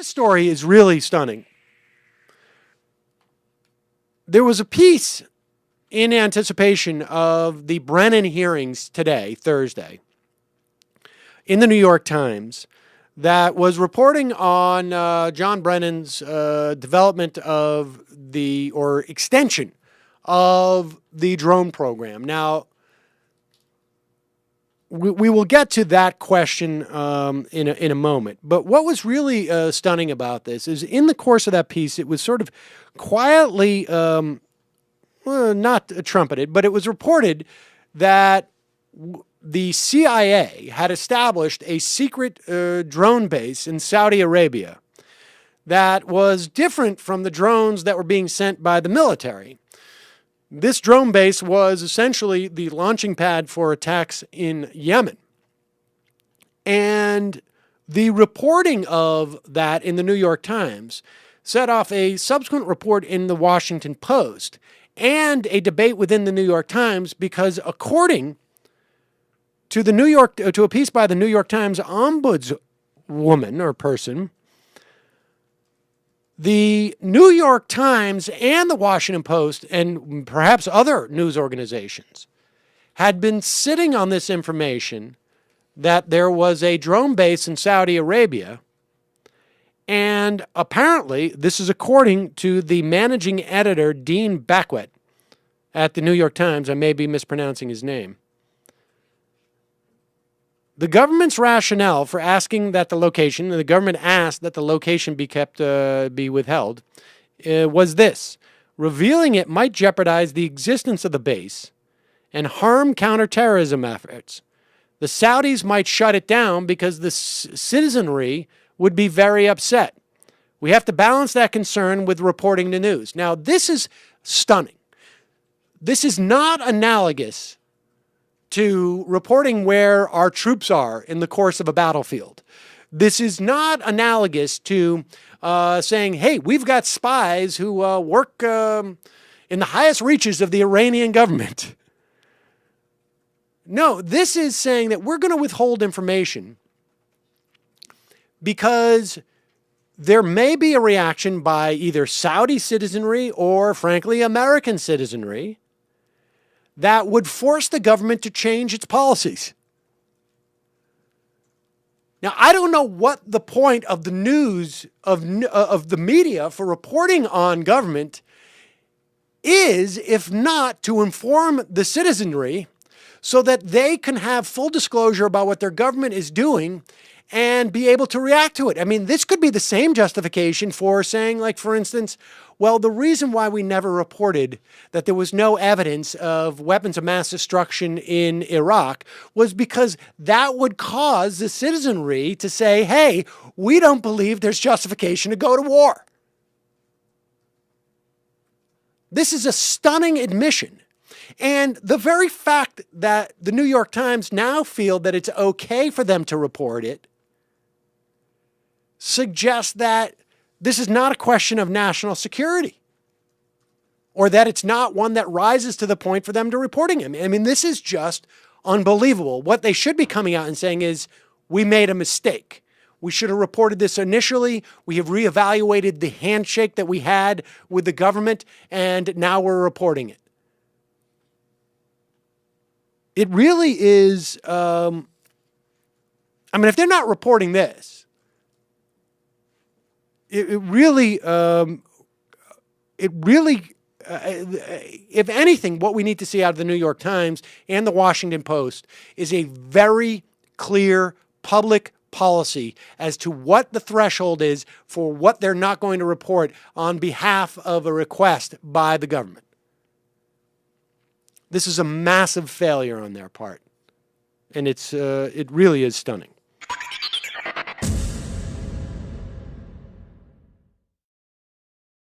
This story is really stunning. There was a piece in anticipation of the Brennan hearings today, Thursday, in the New York Times that was reporting on John Brennan's development of or extension of the drone program. Now, we will get to that question in a moment. But what was really stunning about this is in the course of that piece, it was sort of quietly, not trumpeted, but it was reported that the CIA had established a secret drone base in Saudi Arabia that was different from the drones that were being sent by the military. This drone base was essentially the launching pad for attacks in Yemen. And the reporting of that in the New York Times set off a subsequent report in the Washington Post and a debate within the New York Times because according to a piece by the New York Times ombudswoman or person, the New York Times and the Washington Post and perhaps other news organizations had been sitting on this information that there was a drone base in Saudi Arabia. And apparently, this is according to the managing editor, Dean Backwet, at the New York Times. I may be mispronouncing his name. The government's rationale for asking that the location, the government asked that the location be withheld, was this: revealing it might jeopardize the existence of the base and harm counterterrorism efforts. The Saudis might shut it down because the citizenry would be very upset. We have to balance that concern with reporting the news. Now, this is stunning. This is not analogous to reporting where our troops are in the course of a battlefield. This is not analogous to saying, hey, we've got spies who work in the highest reaches of the Iranian government. No, this is saying that we're going to withhold information because there may be a reaction by either Saudi citizenry or, frankly, American citizenry that would force the government to change its policies. Now, I don't know what the point of the news, of the media for reporting on government is, if not to inform the citizenry so that they can have full disclosure about what their government is doing and be able to react to it. I mean, this could be the same justification for saying, like, for instance, well, the reason why we never reported that there was no evidence of weapons of mass destruction in Iraq was because that would cause the citizenry to say, hey, we don't believe there's justification to go to war. This is a stunning admission. And the very fact that the New York Times now feel that it's okay for them to report it suggests that this is not a question of national security, or that it's not one that rises to the point for them to reporting him. I mean, this is just unbelievable. What they should be coming out and saying is, we made a mistake. We should have reported this initially. We have reevaluated the handshake that we had with the government, and now we're reporting it. It really is, I mean, if they're not reporting this, if anything, what we need to see out of the New York Times and the Washington Post is a very clear public policy as to what the threshold is for what they're not going to report on behalf of a request by the government. This is a massive failure on their part, and it really is stunning.